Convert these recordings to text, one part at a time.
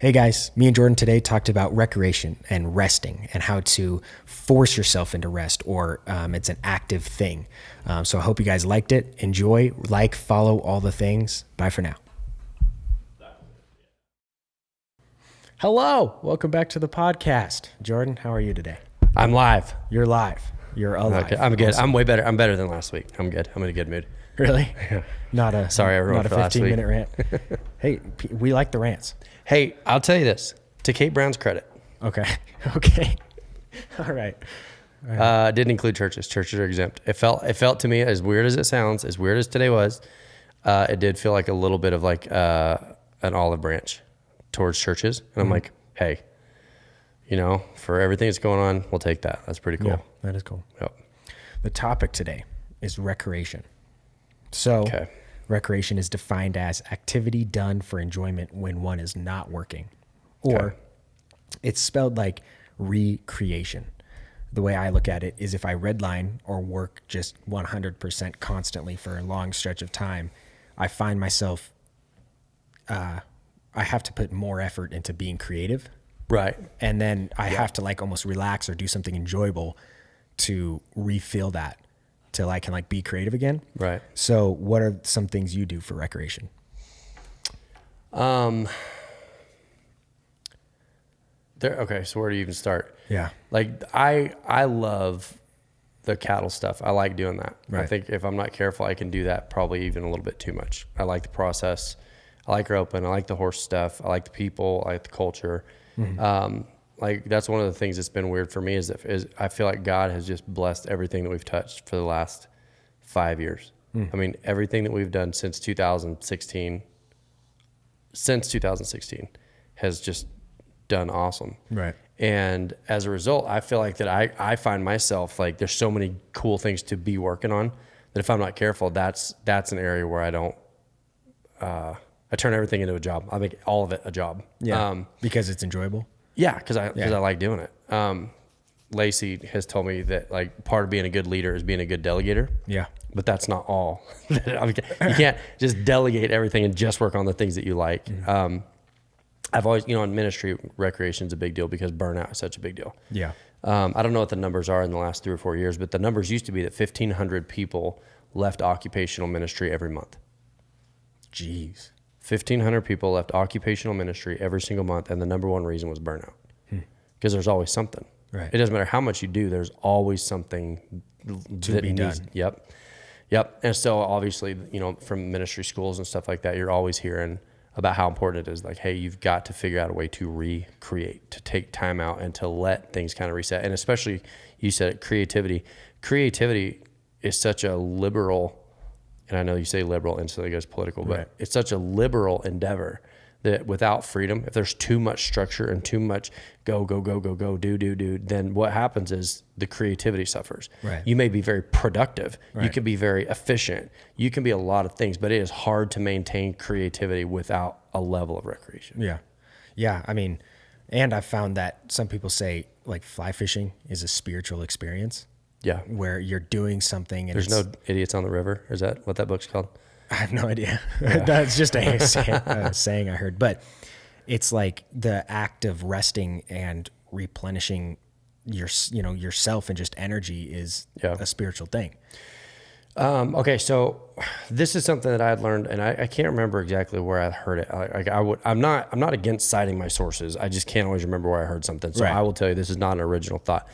Hey guys, me and Jordan today talked about recreation and resting and how to force yourself into rest, or it's an active thing. So I hope you guys liked it. Enjoy, like, follow, all the things. Bye for now. Hello, welcome back to the podcast. Jordan, how are you today? I'm live. You're live. You're alive. Okay, I'm good. Awesome. I'm way better. I'm better than last week. I'm good. I'm in a good mood. Really? Not a Sorry, everyone, not a for last 15-minute rant. Hey, we like the rants. Hey, I'll tell you this. To Kate Brown's credit, Okay. All right. didn't include churches. Churches are exempt. It felt to me, as weird as it sounds, as weird as today was, it did feel like a little bit of like an olive branch towards churches. And I'm like, hey, for everything that's going on, we'll take that. That's pretty cool. Yeah, that is cool. Yep. The topic today is recreation. So recreation is defined as activity done for enjoyment when one is not working, or it's spelled like recreation. The way I look at it is if I redline or work just 100% constantly for a long stretch of time, I find myself, I have to put more effort into being creative. Right. And then I have to like almost relax or do something enjoyable to refill that till I can like be creative again. Right. So what are some things you do for recreation? Okay, so where do you even start? Yeah. Like I love the cattle stuff. I like doing that. Right. I think if I'm not careful, I can do that probably even a little bit too much. I like the process. I like roping. I like the horse stuff. I like the people. I like the culture. Like that's one of the things that's been weird for me is I feel like God has just blessed everything that we've touched for the last 5 years. I mean, everything that we've done since 2016 has just done awesome. Right. And as a result, I feel like that I find myself like there's so many cool things to be working on that if I'm not careful, that's an area where I don't, I turn everything into a job. I make all of it a job. Yeah. Because it's enjoyable. Yeah. Cause I like doing it. Lacey has told me that like part of being a good leader is being a good delegator. Yeah. But that's not all. I mean, you can't just delegate everything and just work on the things that you like. I've always, in ministry, recreation is a big deal because burnout is such a big deal. Yeah. I don't know what the numbers are in the last 3 or 4 years, but the numbers used to be that 1,500 people left occupational ministry every month. Jeez. 1,500 people left occupational ministry every single month, and the number one reason was burnout. Because there's always something. Right. It doesn't matter how much you do, there's always something To be done. Yep. And so obviously, from ministry schools and stuff like that, you're always hearing about how important it is. Like, hey, you've got to figure out a way to recreate, to take time out and to let things kind of reset. And especially, you said it, creativity. Creativity is such a liberal, and I know you say liberal instantly goes political, but it's such a liberal endeavor that without freedom, if there's too much structure and too much go, do, then what happens is the creativity suffers. Right. You may be very productive. Right. You can be very efficient. You can be a lot of things, but it is hard to maintain creativity without a level of recreation. Yeah. Yeah. I mean, and I've found that some people say like fly fishing is a spiritual experience. Yeah. Where you're doing something. And There's no idiots on the river. Is that what that book's called? I have no idea. That's just a saying I heard, but it's like the act of resting and replenishing yourself and just energy is a spiritual thing. Okay. So this is something that I had learned, and I can't remember exactly where I heard it. I'm not against citing my sources. I just can't always remember where I heard something. So I will tell you, this is not an original thought,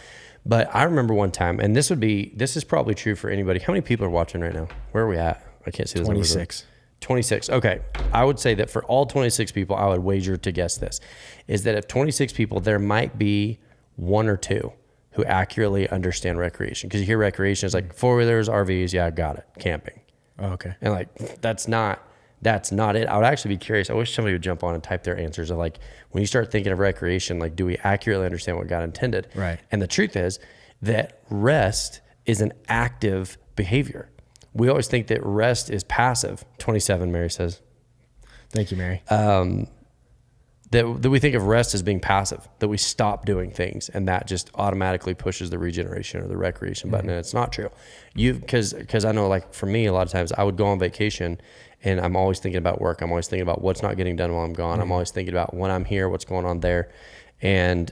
but I remember one time, and this is probably true for anybody. How many people are watching right now? Where are we at? I can't see the 26. 26. Okay. I would say that for all 26 people, I would wager to guess this, is that if 26 people, there might be 1 or 2 who accurately understand recreation. Because you hear recreation is like 4-wheelers, RVs. Yeah, I got it. Camping. Oh, okay. And like, that's not it. I would actually be curious. I wish somebody would jump on and type their answers of like, when you start thinking of recreation, like, do we accurately understand what God intended? Right. And the truth is that rest is an active behavior. We always think that rest is passive. 27, Mary says. Thank you, Mary. that we think of rest as being passive, that we stop doing things and that just automatically pushes the regeneration or the recreation button. And it's not true. Cause I know, like for me, a lot of times I would go on vacation and I'm always thinking about work. I'm always thinking about what's not getting done while I'm gone. I'm always thinking about when I'm here, what's going on there. And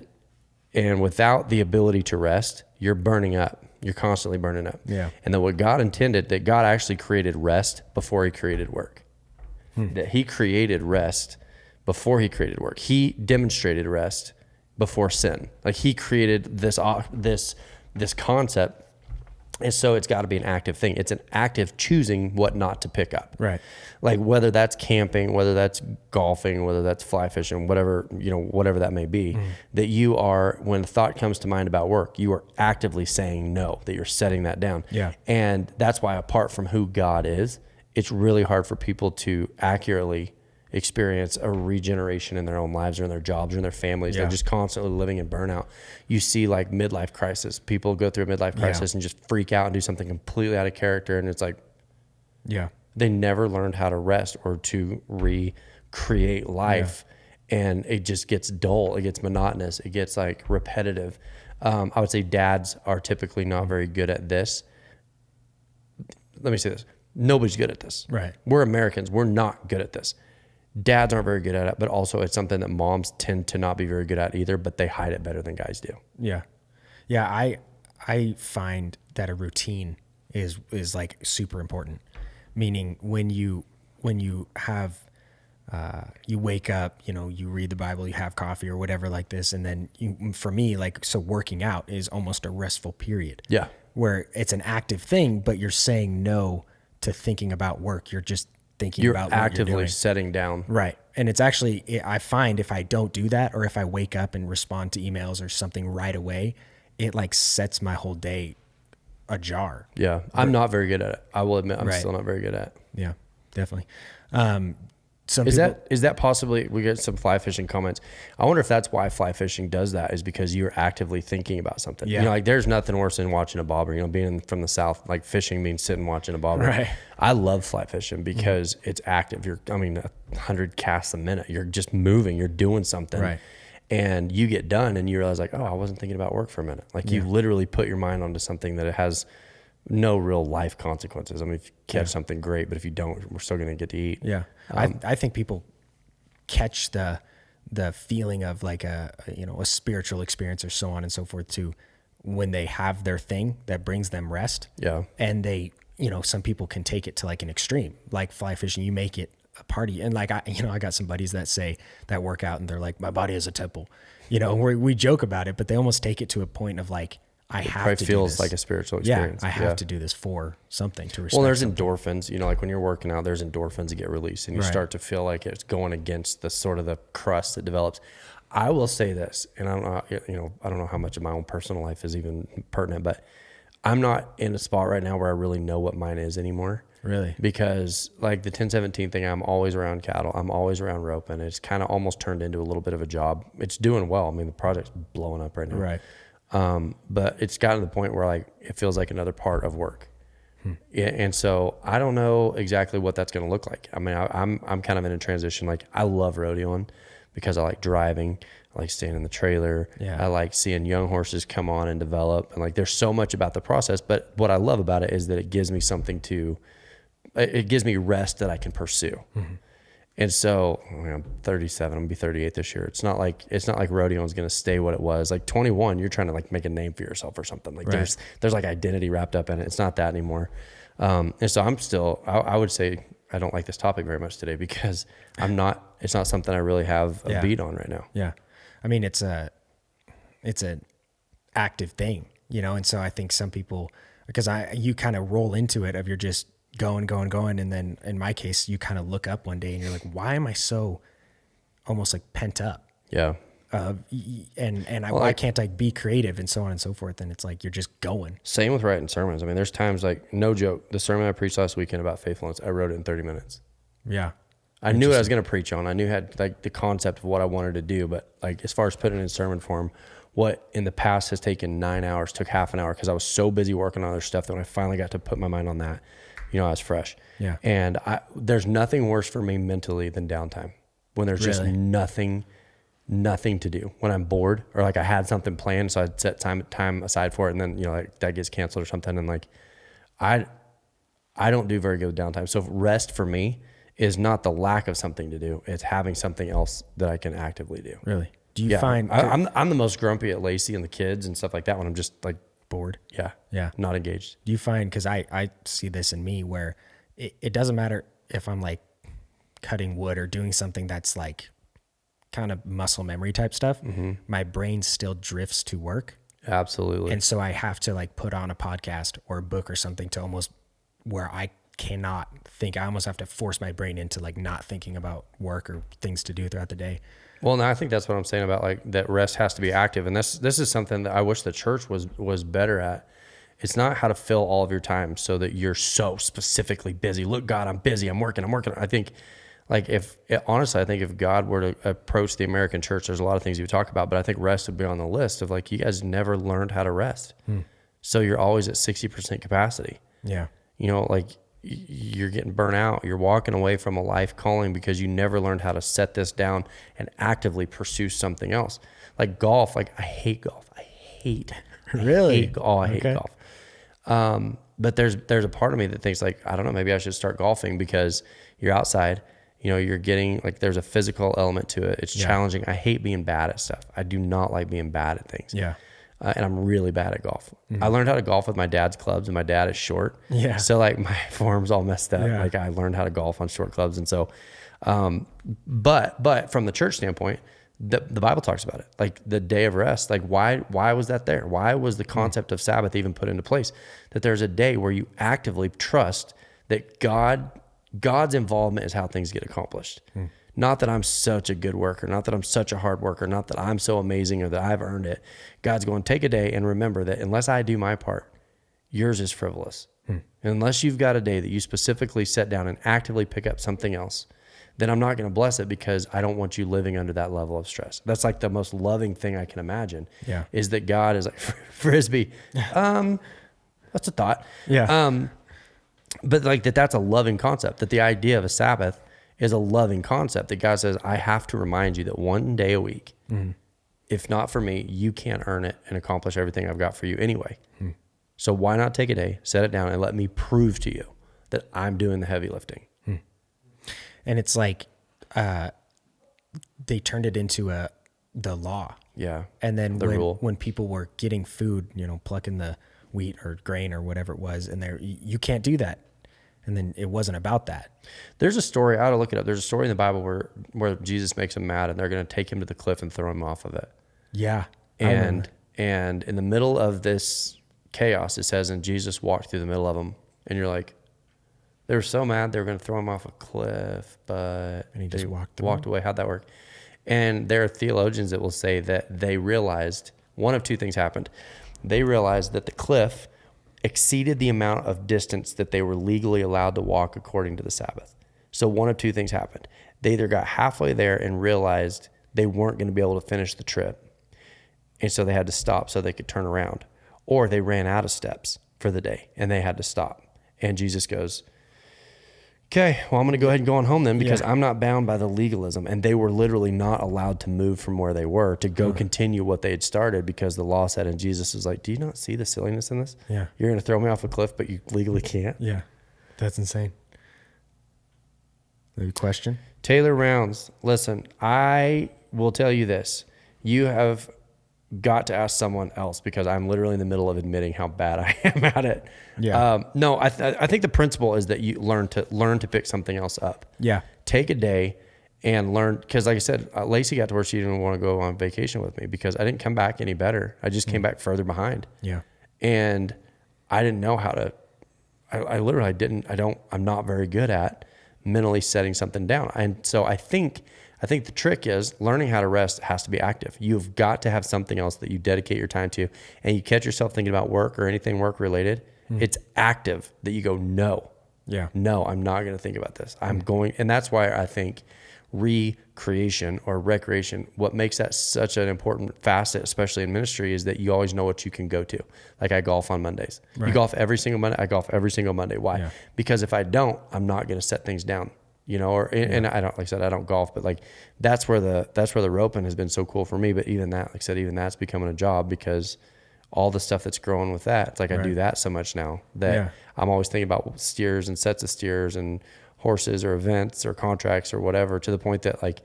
without the ability to rest, you're burning up. You're constantly burning up. Yeah. And then what God intended, that God actually created rest before he created work. That he created rest before he created work. He demonstrated rest before sin. Like he created this concept. And so it's got to be an active thing. It's an active choosing what not to pick up. Right. Like whether that's camping, whether that's golfing, whether that's fly fishing, whatever that may be, that you are, when a thought comes to mind about work, you are actively saying no, that you're setting that down. Yeah. And that's why, apart from who God is, it's really hard for people to accurately experience a regeneration in their own lives or in their jobs or in their families. Yeah. They're just constantly living in burnout. You see like midlife crisis. People go through a midlife crisis and just freak out and do something completely out of character. And it's like, they never learned how to rest or to recreate life. And it just gets dull. It gets monotonous. It gets like repetitive. I would say dads are typically not very good at this. Let me say this. Nobody's good at this. Right. We're Americans. We're not good at this. Dads aren't very good at it, but also it's something that moms tend to not be very good at either, but they hide it better than guys do. Yeah. Yeah. I find that a routine is like super important. Meaning when you have, you wake up, you read the Bible, you have coffee or whatever like this. And then for me, like, so working out is almost a restful period. Yeah. Where it's an active thing, but you're saying no to thinking about work. You're just thinking about what actively you're doing. setting down. Right. And it's actually, I find if I don't do that, or if I wake up and respond to emails or something right away, it like sets my whole day ajar. Yeah. I'm not very good at it. I will admit I'm Right. still not very good at it. Yeah, definitely. Is that possibly, we get some fly fishing comments. I wonder if that's why fly fishing does that, is because you're actively thinking about something. Yeah. Like there's nothing worse than watching a bobber, being from the South, like fishing means sitting watching a bobber. Right. I love fly fishing because it's active. 100 casts a minute. You're just moving, you're doing something. Right. And you get done and you realize like, oh, I wasn't thinking about work for a minute. Like you literally put your mind onto something that it has no real life consequences. If you catch something, great, but if you don't, we're still going to get to eat. Yeah. I think people catch the feeling of like a spiritual experience or so on and so forth too, when they have their thing that brings them rest. Yeah. And they, some people can take it to like an extreme, like fly fishing, you make it a party. And like, I got some buddies that say that work out and they're like, my body is a temple, we joke about it, but they almost take it to a point of like, I have to do this. Feels like a spiritual experience. Yeah, I have to do this for something to respect. Well, there's something. endorphins, like when you're working out, there's endorphins that get released and you start to feel like it's going against the sort of the crust that develops. I will say this, and I don't know how much of my own personal life is even pertinent, but I'm not in a spot right now where I really know what mine is anymore. Really? Because like the 1017 thing, I'm always around cattle. I'm always around rope, and it's kind of almost turned into a little bit of a job. It's doing well. The project's blowing up right now. Right. But it's gotten to the point where like it feels like another part of work. Yeah, and so I don't know exactly what that's going to look like. I'm kind of in a transition. Like I love rodeoing because I like driving. I like staying in the trailer. Yeah. I like seeing young horses come on and develop. And like there's so much about the process. But what I love about it is that it gives me it gives me rest that I can pursue. Mm-hmm. And so I'm 37, I'm gonna be 38 this year. It's not like rodeo is going to stay what it was. Like 21, you're trying to like make a name for yourself or something. Like there's like identity wrapped up in it. It's not that anymore. And so I'm still, I would say I don't like this topic very much today because it's not something I really have a beat on right now. Yeah. It's an active thing, and so I think some people, because you kind of roll into it of you're just going. And then in my case, you kind of look up one day and you're like, why am I so almost like pent up? Yeah. Why can't I be creative and so on and so forth? And it's like, you're just going. Same with writing sermons. There's times like, no joke, the sermon I preached last weekend about faithfulness, I wrote it in 30 minutes. Yeah. I knew what I was going to preach on. I knew had like the concept of what I wanted to do, but like as far as putting it in sermon form, what in the past has taken 9 hours took half an hour because I was so busy working on other stuff that when I finally got to put my mind on that, I was fresh. Yeah. And there's nothing worse for me mentally than downtime when there's just nothing nothing to do when I'm bored, or like I had something planned, so I'd set time aside for it, and then, you know, like that gets canceled or something. And like, I don't do very good with downtime. So rest for me is not the lack of something to do. It's having something else that I can actively do. Really? Do you find I'm the most grumpy at Lacey and the kids and stuff like that when I'm just like bored? Yeah. Not engaged. Do you find, cause I see this in me where it doesn't matter if I'm like cutting wood or doing something that's like kind of muscle memory type stuff, my brain still drifts to work. Absolutely. And so I have to like put on a podcast or a book or something to almost where I cannot think. I almost have to force my brain into like not thinking about work or things to do throughout the day. Well, no, I think that's what I'm saying about like that rest has to be active. And this is something that I wish the church was better at. It's not how to fill all of your time so that you're so specifically busy. Look, God, I'm busy. I'm working. I think like honestly, I think if God were to approach the American church, there's a lot of things you would talk about, but I think rest would be on the list of like, you guys never learned how to rest. So you're always at 60% capacity. Yeah. You know, like you're getting burnt out. You're walking away from a life calling because you never learned how to set this down and actively pursue something else. Like golf, like I hate golf. I hate golf. But there's a part of me that thinks like, I don't know, maybe I should start golfing because you're outside, you know, you're getting like, there's a physical element to it. It's challenging. I hate being bad at stuff. I do not like being bad at things. Yeah. And I'm really bad at golf. I learned how to golf with my dad's clubs, and my dad is short. Yeah. So like my form's all messed up. Yeah. Like I learned how to golf on short clubs. And so, but from the church standpoint, the Bible talks about it, like the day of rest. Like why was that there? Why was the concept of Sabbath even put into place? That there's a day where you actively trust that God's involvement is how things get accomplished. Not that I'm such a good worker, not that I'm such a hard worker, not that I'm so amazing or that I've earned it. God's going, take a day and remember that unless I do my part, yours is frivolous. Unless you've got a day that you specifically set down and actively pick up something else, then I'm not going to bless it because I don't want you living under that level of stress. That's like the most loving thing I can imagine. Yeah. Is that God is like, Frisbee. That's a thought. Yeah. But like that's a loving concept, that the idea of a Sabbath is a loving concept, that God says, I have to remind you that one day a week, if not for me, you can't earn it and accomplish everything I've got for you anyway. So why not take a day, set it down, and let me prove to you that I'm doing the heavy lifting. And it's like they turned it into the law. Yeah. And then rule. When people were getting food, you know, plucking the wheat or grain or whatever it was, and you can't do that. And then it wasn't about that. There's a story, I ought to look it up. There's a story in the Bible where Jesus makes them mad and they're going to take him to the cliff and throw him off of it. Yeah. And in the middle of this chaos, it says, and Jesus walked through the middle of them, and you're like, they were so mad they were going to throw him off a cliff, but and he just walked away. How'd that work? And there are theologians that will say that they realized one of two things happened. They realized that the cliff exceeded the amount of distance that they were legally allowed to walk according to the Sabbath. So one of two things happened. They either got halfway there and realized they weren't going to be able to finish the trip, and so they had to stop so they could turn around, or they ran out of steps for the day and they had to stop. And Jesus goes, okay, well, I'm going to go ahead and go on home then because I'm not bound by the legalism. And they were literally not allowed to move from where they were to go continue what they had started because the law said, and Jesus was like, do you not see the silliness in this? Yeah. You're going to throw me off a cliff, but you legally can't? Yeah. That's insane. The question? Taylor Rounds, listen, I will tell you this. You have got to ask someone else because I'm literally in the middle of admitting how bad I am at it. Yeah. No, I think the principle is that you learn to pick something else up. Yeah. Take a day and learn. Cause like I said, Lacey got to where she didn't want to go on vacation with me because I didn't come back any better. I just came back further behind. Yeah. And I didn't know how to, I'm not very good at mentally setting something down. And so I think the trick is learning how to rest has to be active. You've got to have something else that you dedicate your time to, and you catch yourself thinking about work or anything work related. It's active that you go, no, I'm not going to think about this. I'm going. And that's why I think recreation or recreation, what makes that such an important facet, especially in ministry, is that you always know what you can go to. Like I golf on Mondays. Right. You golf every single Monday. I golf every single Monday. Why? Yeah. Because if I don't, I'm not going to set things down. you know, and I don't, like I said, I don't golf, but like, that's where the roping has been so cool for me. But even that, like I said, even that's becoming a job because all the stuff that's growing with that, it's like, I do that so much now that I'm always thinking about steers and sets of steers and horses or events or contracts or whatever, to the point that like,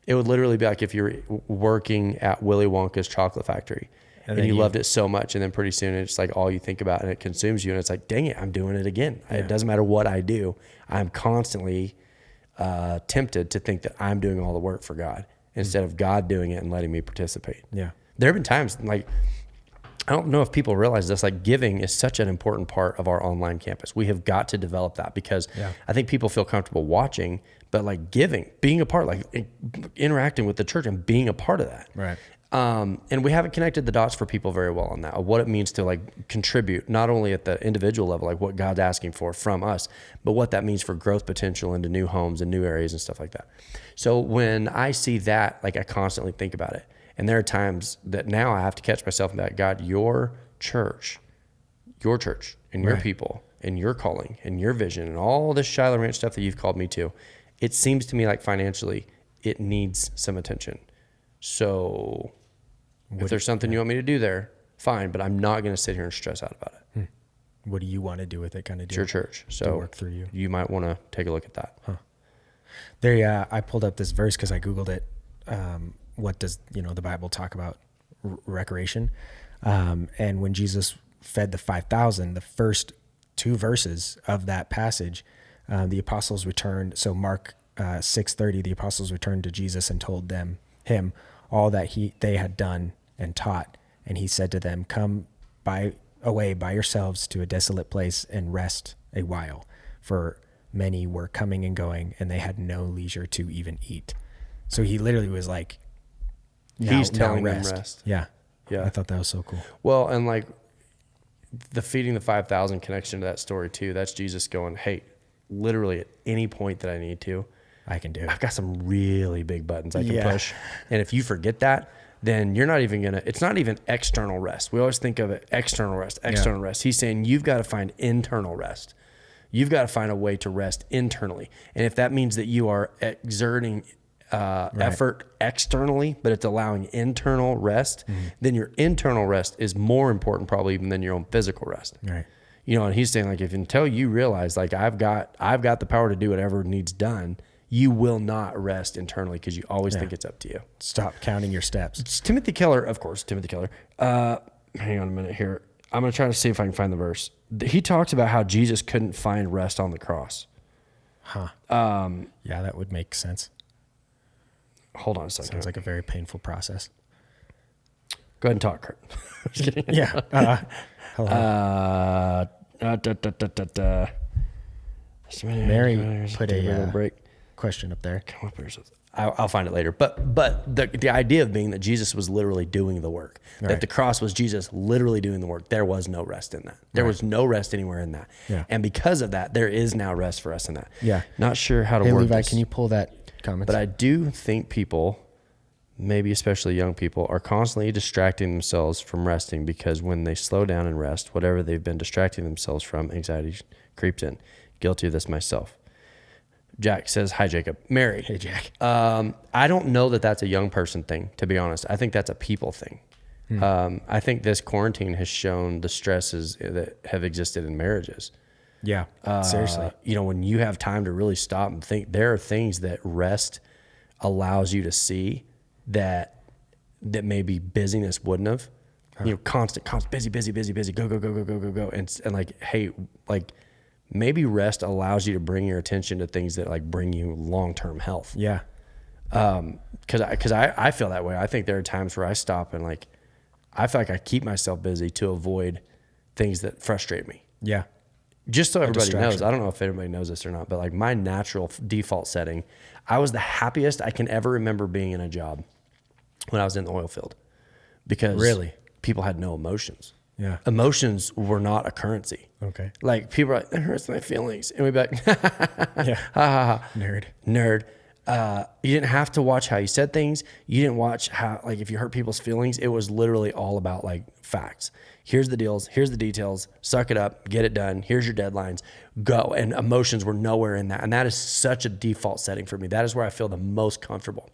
it would literally be like if you're working at Willy Wonka's chocolate factory and you loved it so much, and then pretty soon it's like all you think about and it consumes you, and it's like, dang it, I'm doing it again. It doesn't matter what I do. I'm constantly tempted to think that I'm doing all the work for God instead of God doing it and letting me participate. Yeah. There have been times like, I don't know if people realize this, like giving is such an important part of our online campus. We have got to develop that because I think people feel comfortable watching, but like giving, being a part, like interacting with the church and being a part of that. Right. And we haven't connected the dots for people very well on that, of what it means to like contribute, not only at the individual level, like what God's asking for from us, but what that means for growth potential into new homes and new areas and stuff like that. So when I see that, like I constantly think about it. And there are times that now I have to catch myself in that, God, your church and your people and your calling and your vision and all this Shiloh Ranch stuff that you've called me to, it seems to me like financially it needs some attention. So if there's something you want me to do there, fine, but I'm not going to sit here and stress out about it. What do you want to do with it? Kind of It's your church. So work through you. You might want to take a look at that. There, I pulled up this verse because I Googled it. What does, the Bible talk about recreation? And when Jesus fed the 5,000, the first 2 verses of that passage, the apostles returned. So Mark 6:30, the apostles returned to Jesus and told him all that they had done and taught. And he said to them, come away by yourselves to a desolate place and rest a while. For many were coming and going, and they had no leisure to even eat. So he literally was like, he's telling them rest. Yeah. I thought that was so cool. Well, and like the feeding the 5,000 connection to that story too, that's Jesus going, hey, literally at any point that I need to, I can do it. I've got some really big buttons I can push. And if you forget that, then you're not even it's not even external rest. We always think of it external rest. He's saying you've got to find internal rest. You've got to find a way to rest internally. And if that means that you are exerting effort externally, but it's allowing internal rest, then your internal rest is more important probably even than your own physical rest. Right. And he's saying like, until you realize like I've got the power to do whatever needs done, you will not rest internally because you always think it's up to you. Stop counting your steps. It's Timothy Keller. Hang on a minute here. I'm going to try to see if I can find the verse. He talks about how Jesus couldn't find rest on the cross. Yeah, that would make sense. Hold on a second. Sounds like a very painful process. Go ahead and talk, Kurt. Just kidding. Yeah. Hello. Mary put a break question up there. I'll find it later. But the idea of being that Jesus was literally doing the work, that the cross was Jesus literally doing the work. There was no rest in that. There was no rest anywhere in that. Yeah. And because of that, there is now rest for us in that. Yeah. Not sure how to Hey, word Levi, this. can you pull that comment? But I do think people, maybe especially young people, are constantly distracting themselves from resting because when they slow down and rest, whatever they've been distracting themselves from, anxiety creeps in. Guilty of this myself. Jack says, hi, Jacob. Mary. Hey, Jack. I don't know that that's a young person thing, to be honest. I think that's a people thing. I think this quarantine has shown the stresses that have existed in marriages. Yeah, seriously. When you have time to really stop and think, there are things that rest allows you to see that maybe busyness wouldn't have. Constant, busy, go. And like, hey, like, maybe rest allows you to bring your attention to things that like bring you long-term health. Yeah. Cause I feel that way. I think there are times where I stop and like, I feel like I keep myself busy to avoid things that frustrate me. Yeah. Just so everybody knows, I don't know if everybody knows this or not, but like my natural default setting, I was the happiest I can ever remember being in a job when I was in the oil field because people had no emotions. Yeah. Emotions were not a currency. Okay. Like people are like, that hurts my feelings. And we'd be like, yeah. ha ha ha. Nerd. You didn't have to watch how you said things. You didn't watch how, like, if you hurt people's feelings. It was literally all about like facts. Here's the deals. Here's the details. Suck it up. Get it done. Here's your deadlines. Go. And emotions were nowhere in that. And that is such a default setting for me. That is where I feel the most comfortable.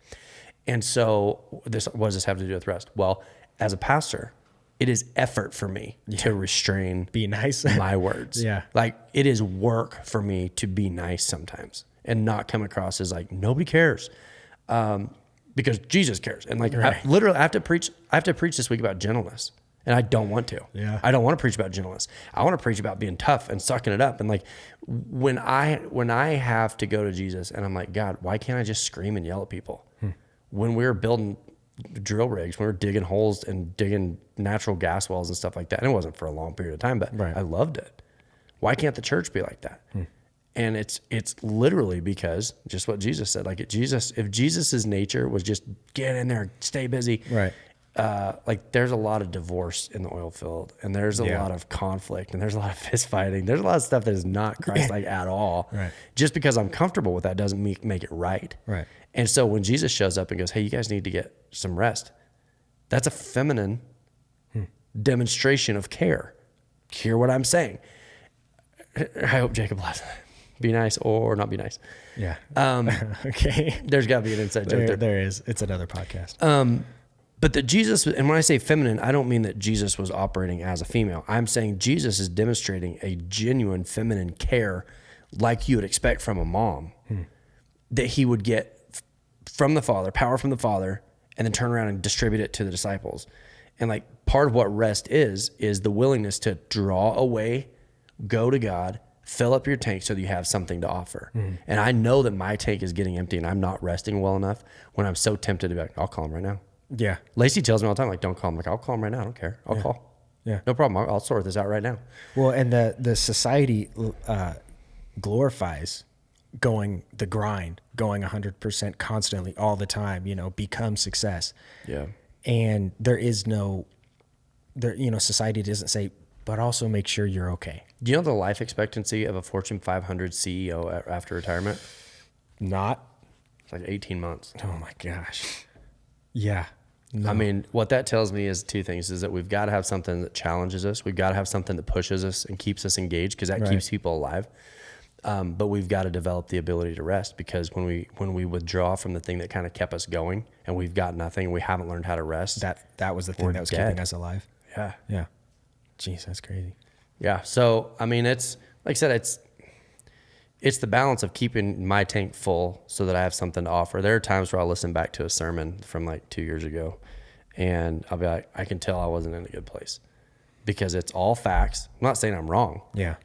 And so what does this have to do with rest? Well, as a pastor, it is effort for me to restrain, be nice, my words. Like, it is work for me to be nice sometimes and not come across as like, nobody cares. Because Jesus cares. And like, I have to preach this week about gentleness. And I don't want to. I don't want to preach about gentleness. I want to preach about being tough and sucking it up. And like, when I have to go to Jesus and I'm like, God, why can't I just scream and yell at people? When we were building drill rigs, we were digging holes and digging natural gas wells and stuff like that. And it wasn't for a long period of time, but I loved it. Why can't the church be like that? And it's literally because just what Jesus said. Like, if Jesus's nature was just get in there, stay busy. Like, there's a lot of divorce in the oil field, and there's a lot of conflict, and there's a lot of fist fighting. There's a lot of stuff that is not Christ-like at all. Just because I'm comfortable with that doesn't make it right. And so when Jesus shows up and goes, hey, you guys need to get some rest, that's a feminine demonstration of care. Hear what I'm saying. I hope Jacob laughs. Be nice or not be nice. Okay. There's got to be an inside joke there. There is. It's another podcast. But that Jesus, and when I say feminine, I don't mean that Jesus was operating as a female. I'm saying Jesus is demonstrating a genuine feminine care like you would expect from a mom, that he would get from the Father, power from the Father, and then turn around and distribute it to the disciples. And like, part of what rest is the willingness to draw away, go to God, fill up your tank so that you have something to offer. And I know that my tank is getting empty and I'm not resting well enough when I'm so tempted to be like, I'll call him right now. Lacey tells me all the time, like, don't call him. Like, I'll call him right now. I don't care. I'll call. No problem. I'll sort this out right now. Well, and the society glorifies going the grind, going 100% constantly all the time, become success. And there is society doesn't say, but also make sure you're okay. Do you know the life expectancy of a Fortune 500 CEO after retirement? Not. It's like 18 months. Oh my gosh. Yeah. No. I mean, what that tells me is two things, is that we've got to have something that challenges us. We've got to have something that pushes us and keeps us engaged, because that keeps people alive. But we've got to develop the ability to rest, because when we withdraw from the thing that kind of kept us going and we've got nothing, we haven't learned how to rest. That was the thing that was keeping us alive. Yeah. Jeez, that's crazy. Yeah. So, I mean, it's like I said, it's the balance of keeping my tank full so that I have something to offer. There are times where I'll listen back to a sermon from like 2 years ago and I'll be like, I can tell I wasn't in a good place, because it's all facts. I'm not saying I'm wrong,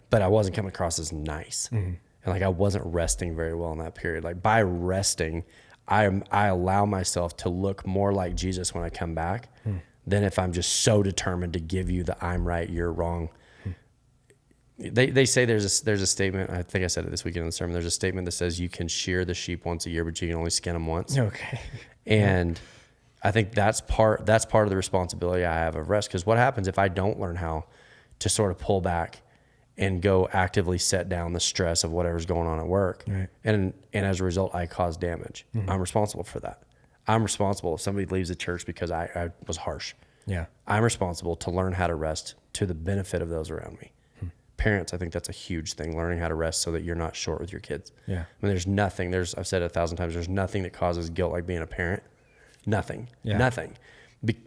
but I wasn't coming across as nice. And like, I wasn't resting very well in that period. Like, by resting, I allow myself to look more like Jesus when I come back than if I'm just so determined to give you the I'm right, you're wrong. They say there's a statement, I think I said it this weekend in the sermon, there's a statement that says you can shear the sheep once a year, but you can only skin them once. Okay. And I think that's part of the responsibility I have of rest, because what happens if I don't learn how to sort of pull back and go actively set down the stress of whatever's going on at work. And as a result, I cause damage. I'm responsible for that. I'm responsible if somebody leaves the church because I was harsh. I'm responsible to learn how to rest to the benefit of those around me. Parents, I think that's a huge thing, learning how to rest so that you're not short with your kids. I mean, there's nothing, I've said it 1,000 times, there's nothing that causes guilt like being a parent. Nothing.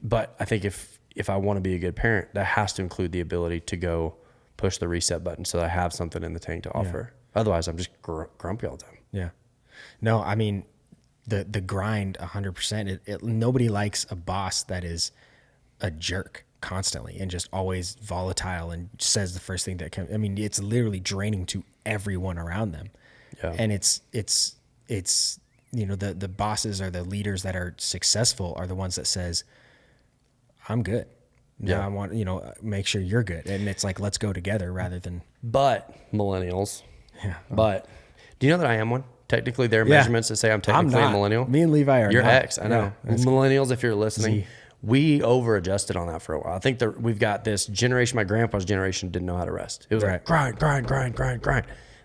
But I think if I want to be a good parent, that has to include the ability to go push the reset button so that I have something in the tank to offer. Otherwise, I'm just grumpy all the time. No, I mean, the grind 100%, nobody likes a boss that is a jerk constantly and just always volatile and says the first thing that comes. I mean, it's literally draining to everyone around them. And it's the bosses or the leaders that are successful are the ones that says, I'm good. Now I want, make sure you're good. And it's like, let's go together rather than. But millennials. But do you know that I am one? Technically, there are measurements that say I'm technically a millennial. Me and Levi are. You're X, I know. Millennials, if you're listening, we over-adjusted on that for a while. I think that we've got this generation, my grandpa's generation didn't know how to rest. It was like grind.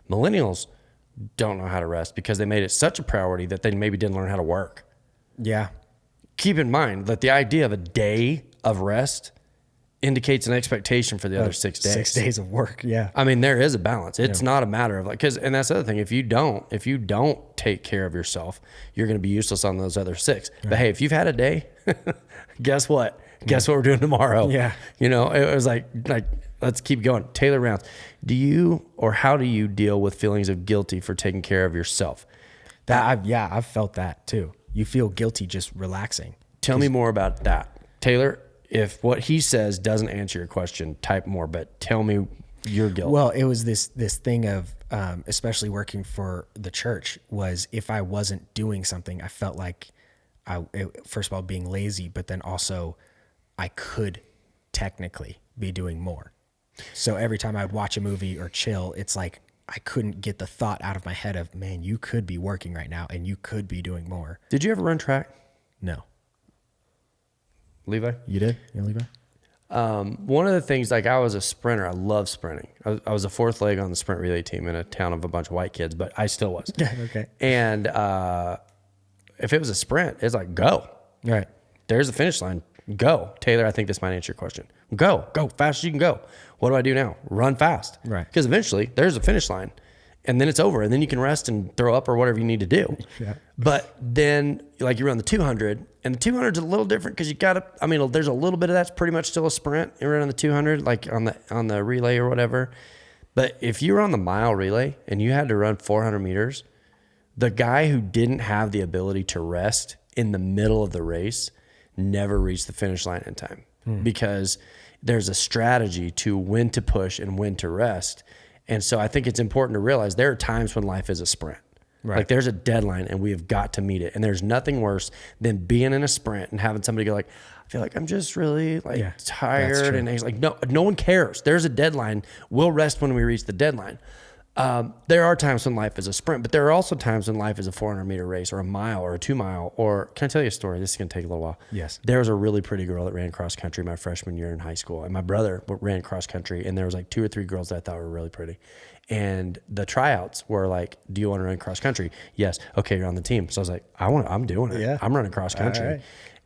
Millennials, don't know how to rest because they made it such a priority that they maybe didn't learn how to work. Yeah. Keep in mind that the idea of a day of rest indicates an expectation for the other 6 days. 6 days of work. Yeah. I mean, there is a balance. It's not a matter of like, and that's the other thing. If you don't take care of yourself, you're going to be useless on those other 6. Right. But hey, if you've had a day, guess what? Guess what we're doing tomorrow? Yeah. You know, it was like, let's keep going. Taylor Rounds, how do you deal with feelings of guilty for taking care of yourself? I've felt that too. You feel guilty just relaxing. Tell me more about that. Taylor, if what he says doesn't answer your question, type more, but tell me your guilt. Well, it was this thing of, especially working for the church, was if I wasn't doing something, I felt like first of all, being lazy, but then also I could technically be doing more. So every time I'd watch a movie or chill, it's like I couldn't get the thought out of my head of, man, you could be working right now and you could be doing more. Did you ever run track? No. Levi? You did? Yeah, Levi? One of the things, like I was a sprinter. I love sprinting. I was a fourth leg on the sprint relay team in a town of a bunch of white kids, but I still was. Yeah, okay. And if it was a sprint, it's like, go. Right. There's the finish line. Go. Taylor, I think this might answer your question. Go fast as you can go. What do I do now? Run fast. Right. Because eventually there's a finish line and then it's over and then you can rest and throw up or whatever you need to do. Yeah. But then like you run the 200 and the 200 is a little different because there's a little bit of that's pretty much still a sprint. You run on the 200, like on the relay or whatever. But if you were on the mile relay and you had to run 400 meters, the guy who didn't have the ability to rest in the middle of the race never reached the finish line in time because there's a strategy to when to push and when to rest. And so I think it's important to realize there are times when life is a sprint. Right. Like there's a deadline and we have got to meet it. And there's nothing worse than being in a sprint and having somebody go like, I feel like I'm just really tired. And he's like, no one cares. There's a deadline. We'll rest when we reach the deadline. There are times when life is a sprint, but there are also times when life is a 400 meter race or a mile or a 2 mile, or can I tell you a story? This is going to take a little while. Yes. There was a really pretty girl that ran cross country my freshman year in high school. And my brother ran cross country and there was like 2 or 3 girls that I thought were really pretty. And the tryouts were like, do you want to run cross country? Yes. Okay. You're on the team. So I was like, I'm doing it. Yeah. I'm running cross country. Right.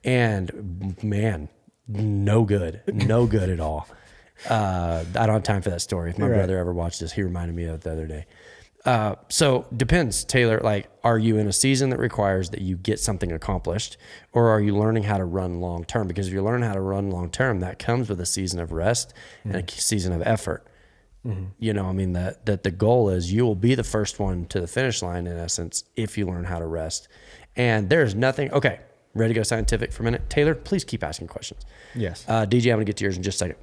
And man, no good at all. I don't have time for that story. If my brother ever watched this, he reminded me of it the other day. So depends, Taylor, like, are you in a season that requires that you get something accomplished, or are you learning how to run long-term? Because if you're learning how to run long-term, that comes with a season of rest and a season of effort. Mm-hmm. You know, I mean, that the goal is you will be the first one to the finish line in essence, if you learn how to rest. And there's nothing, okay, ready to go scientific for a minute? Taylor, please keep asking questions. Yes. DJ, I'm gonna get to yours in just a second.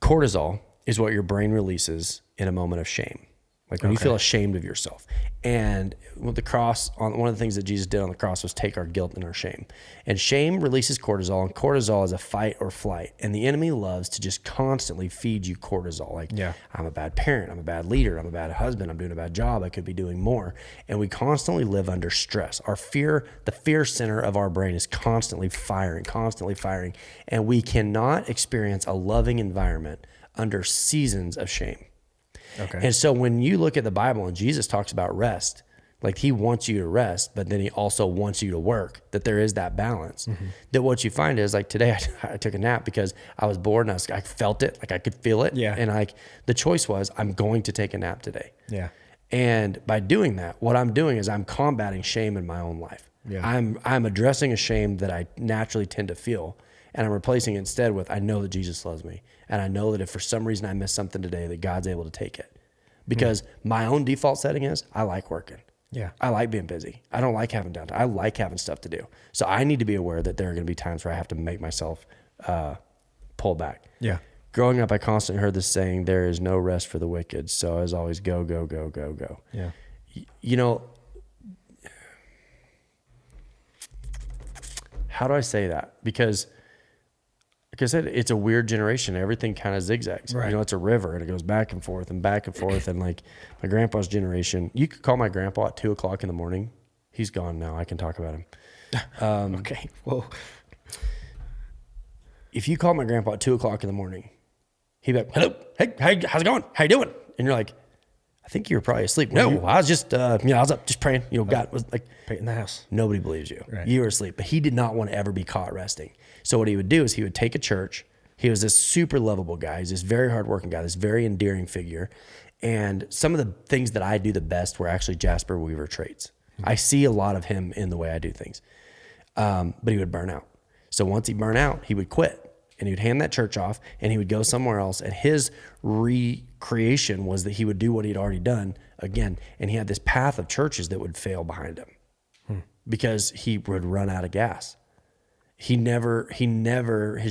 Cortisol is what your brain releases in a moment of shame. Like when you feel ashamed of yourself. And with the cross, one of the things that Jesus did on the cross was take our guilt and our shame. And shame releases cortisol, and cortisol is a fight or flight. And the enemy loves to just constantly feed you cortisol. Like, I'm a bad parent, I'm a bad leader, I'm a bad husband, I'm doing a bad job, I could be doing more. And we constantly live under stress. The fear center of our brain is constantly firing. And we cannot experience a loving environment under seasons of shame. Okay. And so when you look at the Bible and Jesus talks about rest, like he wants you to rest, but then he also wants you to work, that there is that balance. Mm-hmm. That what you find is like today I took a nap because I was bored and I felt it, like I could feel it. Yeah. And like the choice was I'm going to take a nap today. Yeah. And by doing that, what I'm doing is I'm combating shame in my own life. Yeah. I'm addressing a shame that I naturally tend to feel. And I'm replacing it instead with, I know that Jesus loves me. And I know that if for some reason I miss something today, that God's able to take it. Because my own default setting is, I like working. Yeah. I like being busy. I don't like having downtime. I like having stuff to do. So I need to be aware that there are going to be times where I have to make myself pull back. Yeah. Growing up, I constantly heard this saying, there is no rest for the wicked. So as always, go, go, go, go, go. Yeah. You know, how do I say that? Because like I said, it's a weird generation. Everything kind of zigzags. Right. You know, it's a river and it goes back and forth and back and forth. And like my grandpa's generation, you could call my grandpa at 2:00 in the morning. He's gone now. I can talk about him. Okay. Whoa. If you call my grandpa at 2:00 in the morning, he'd be like, hello, hey, how's it going? How you doing? And you're like, I think you were probably asleep. No, I was just, I was up just praying. God was like, in the house. Nobody believes you. Right. You were asleep. But he did not want to ever be caught resting. So what he would do is he would take a church. He was this super lovable guy. He's this very hardworking guy, this very endearing figure. And some of the things that I do the best were actually Jasper Weaver traits. I see a lot of him in the way I do things. But he would burn out. So once he burned out, he would quit. And he would hand that church off and he would go somewhere else. And his recreation was that he would do what he'd already done again. And he had this path of churches that would fail behind him because he would run out of gas. His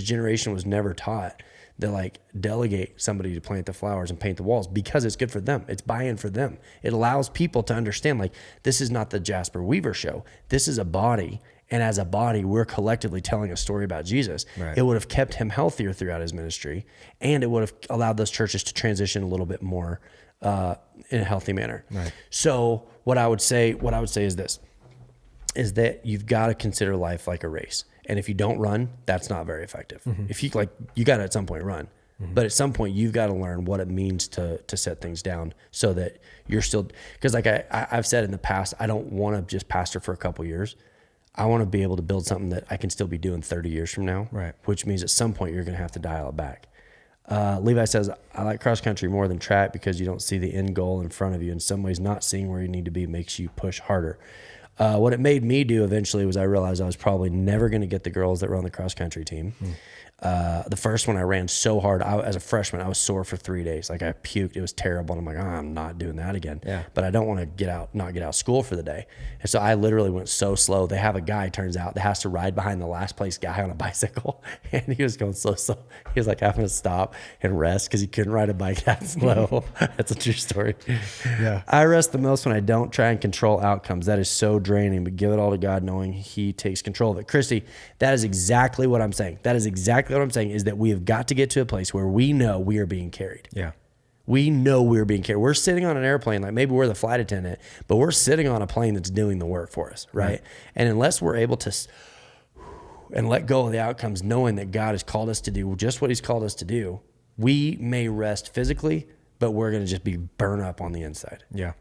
generation was never taught to like delegate somebody to plant the flowers and paint the walls because it's good for them. It's buy-in for them. It allows people to understand like, this is not the Jasper Weaver show. This is a body. And as a body, we're collectively telling a story about Jesus. Right. It would have kept him healthier throughout his ministry, and it would have allowed those churches to transition a little bit more in a healthy manner. Right. So what I would say is this, is that you've got to consider life like a race. And if you don't run, that's not very effective. Mm-hmm. If you got to at some point run, but at some point you've got to learn what it means to set things down so that you're still, because like I've said in the past, I don't want to just pastor for a couple years. I want to be able to build something that I can still be doing 30 years from now, right? Which means at some point you're going to have to dial it back. Levi says, I like cross country more than track because you don't see the end goal in front of you. In some ways, not seeing where you need to be makes you push harder. What it made me do eventually was I realized I was probably never going to get the girls that were on the cross country team. The first one I ran so hard, as a freshman, I was sore for 3 days. Like I puked. It was terrible. And I'm like, I'm not doing that again. Yeah. But I don't want to not get out of school for the day. And so I literally went so slow. They have a guy, turns out, that has to ride behind the last place guy on a bicycle. And he was going so slow. He was like having to stop and rest because he couldn't ride a bike that slow. That's a true story. Yeah. I rest the most when I don't try and control outcomes. That is so draining, but give it all to God knowing he takes control of it. Christy, that is exactly what I'm saying. That is exactly what I'm saying, is that we have got to get to a place where we know we are being carried. Yeah. We know we're being carried. We're sitting on an airplane, like maybe we're the flight attendant, but we're sitting on a plane that's doing the work for us, right? And unless we're able to and let go of the outcomes, knowing that God has called us to do just what he's called us to do, we may rest physically, but we're going to just be burnt up on the inside. Yeah.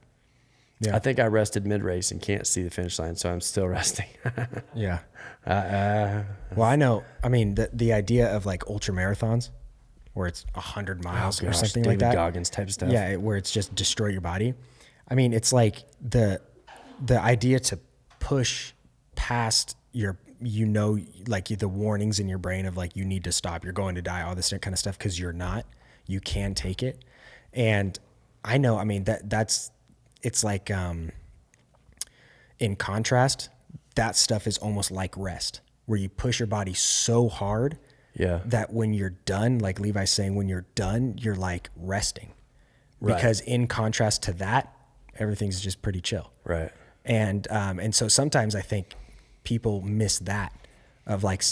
Yeah. I think I rested mid-race and can't see the finish line, so I'm still resting. Yeah. Well, I know. I mean, the idea of like ultra marathons, where it's 100 miles or something David like that. Goggins type stuff. Yeah, where it's just destroy your body. I mean, it's like the idea to push past your, like the warnings in your brain of like you need to stop, you're going to die, all this kind of stuff, because you're not. You can take it, and I know. I mean that's. It's like, in contrast, that stuff is almost like rest, where you push your body so hard that when you're done, like Levi's saying, when you're done, you're like resting. Right. Because in contrast to that, everything's just pretty chill. Right. And so sometimes I think people miss that of like,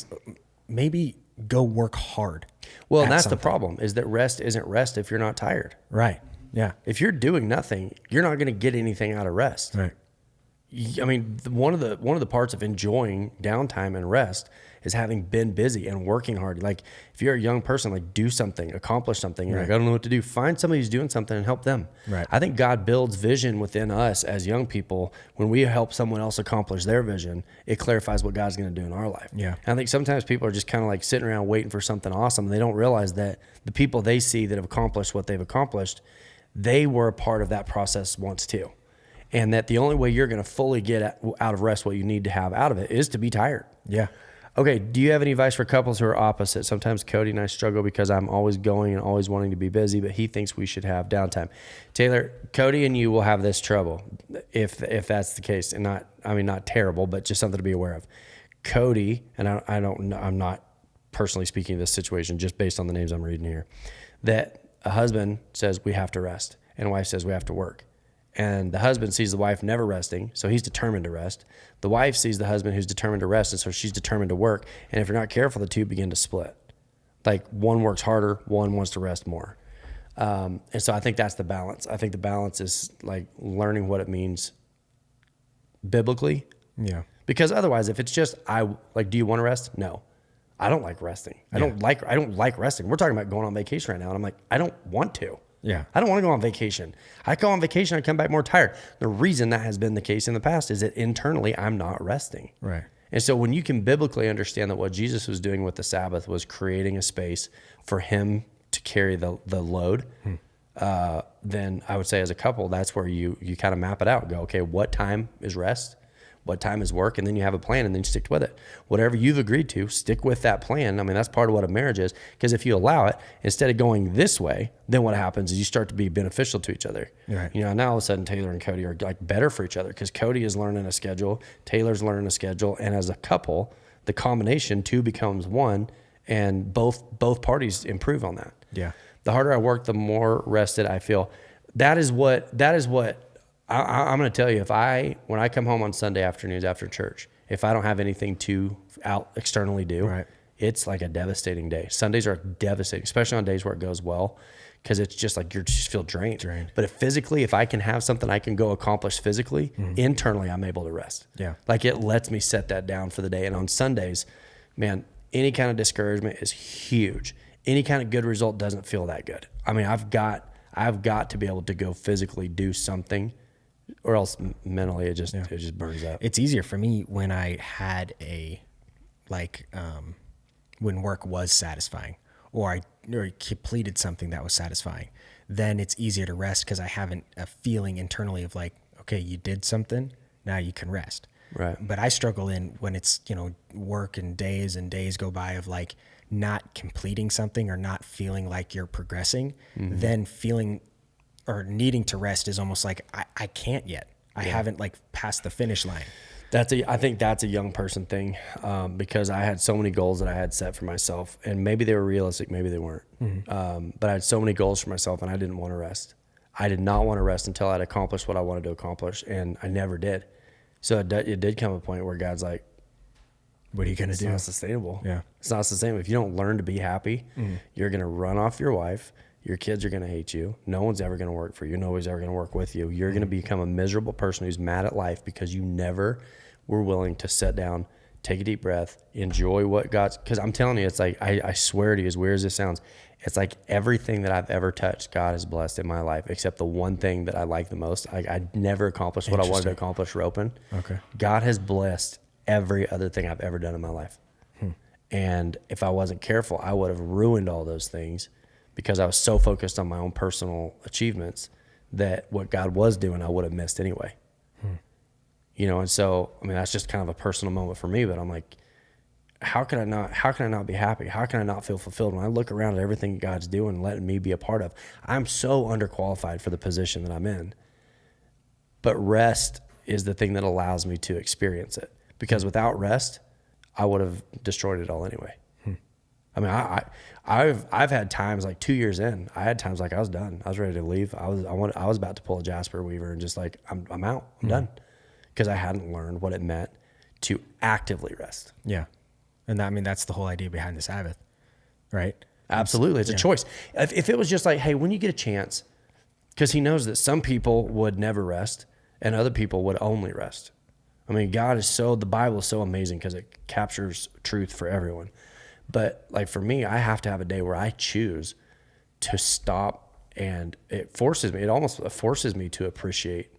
maybe go work hard. Well, and that's the problem, is that rest isn't rest if you're not tired. Right. Yeah. If you're doing nothing, you're not going to get anything out of rest. Right. I mean, one of the parts of enjoying downtime and rest is having been busy and working hard. Like if you're a young person, like do something, accomplish something. You're like, I don't know what to do. Find somebody who's doing something and help them. Right. I think God builds vision within us as young people. When we help someone else accomplish their vision, it clarifies what God's going to do in our life. Yeah. And I think sometimes people are just kind of like sitting around waiting for something awesome. And they don't realize that the people they see that have accomplished what they've accomplished, they were a part of that process once too. And that the only way you're going to fully get out of rest what you need to have out of it is to be tired. Yeah. Okay, do you have any advice for couples who are opposite? Sometimes Cody and I struggle because I'm always going and always wanting to be busy, but he thinks we should have downtime. Taylor, Cody and you will have this trouble if that's the case. And not terrible, but just something to be aware of. Cody, and I don't know, I'm not personally speaking of this situation, just based on the names I'm reading here, that a husband says we have to rest and a wife says we have to work. And the husband sees the wife never resting, so he's determined to rest. The wife sees the husband who's determined to rest, and so she's determined to work. And if you're not careful, the two begin to split. Like one works harder, one wants to rest more. And so I think that's the balance. I think the balance is like learning what it means biblically. Yeah. Because otherwise, if it's just, do you want to rest? No. I don't like resting. I don't like resting. We're talking about going on vacation right now, and I'm like, I don't want to. Yeah. I don't want to go on vacation. I go on vacation, I come back more tired. The reason that has been the case in the past is that internally I'm not resting. Right. And so when you can biblically understand that what Jesus was doing with the Sabbath was creating a space for him to carry the load, then I would say as a couple, that's where you kind of map it out. Go, okay, what time is rest? What time is work? And then you have a plan and then you stick with it. Whatever you've agreed to, stick with that plan. I mean, that's part of what a marriage is, because if you allow it, instead of going this way, then what happens is you start to be beneficial to each other. Right. You know, now all of a sudden Taylor and Cody are like better for each other because Cody is learning a schedule, Taylor's learning a schedule. And as a couple, the combination two becomes one, and both parties improve on that. Yeah. The harder I work, the more rested I feel. That is what I'm going to tell you. When I come home on Sunday afternoons after church, if I don't have anything to out externally do, right, it's like a devastating day. Sundays are devastating, especially on days where it goes well, because it's just like you just feel drained. But if I can have something I can go accomplish physically, internally, I'm able to rest. Yeah. Like it lets me set that down for the day. And on Sundays, man, any kind of discouragement is huge. Any kind of good result doesn't feel that good. I mean, I've got to be able to go physically do something, or else mentally it just burns up. It's easier for me when I had when work was satisfying, or I completed something that was satisfying. Then it's easier to rest because I haven't a feeling internally of like, okay, you did something, now you can rest. Right. But I struggle when it's, work and days go by of like not completing something or not feeling like you're progressing, then feeling or needing to rest is almost like I can't yet. I haven't like passed the finish line. I think that's a young person thing, because I had so many goals that I had set for myself, and maybe they were realistic, maybe they weren't. But I had so many goals for myself, and I didn't want to rest. I did not want to rest until I'd accomplished what I wanted to accomplish, and I never did. So it did come a point where God's like, what are you going to do? It's not sustainable. Yeah. It's not sustainable. If you don't learn to be happy, you're going to run off your wife. Your kids are going to hate you. No one's ever going to work for you. Nobody's ever going to work with you. You're going to become a miserable person who's mad at life because you never were willing to sit down, take a deep breath, enjoy what God's, because I'm telling you, it's like, I swear to you, as weird as this sounds, it's like everything that I've ever touched, God has blessed in my life, except the one thing that I like the most. I never accomplished what I wanted to accomplish roping. Okay. God has blessed every other thing I've ever done in my life. And if I wasn't careful, I would have ruined all those things because I was so focused on my own personal achievements that what God was doing, I would have missed anyway. And so, I mean, that's just kind of a personal moment for me, but I'm like, how can I not be happy? How can I not feel fulfilled when I look around at everything God's doing and letting me be a part of? I'm so underqualified for the position that I'm in, but rest is the thing that allows me to experience it, because without rest, I would have destroyed it all anyway. I mean, I've had times like 2 years in, I had times like I was done. I was ready to leave. I was about to pull a Jasper Weaver and just like, I'm out, I'm done. Because I hadn't learned what it meant to actively rest. Yeah. And that's the whole idea behind the Sabbath, right? Absolutely. It's a choice. If it was just like, hey, when you get a chance, because he knows that some people would never rest and other people would only rest. I mean, the Bible is so amazing because it captures truth for everyone. But like for me, I have to have a day where I choose to stop, and it almost forces me to appreciate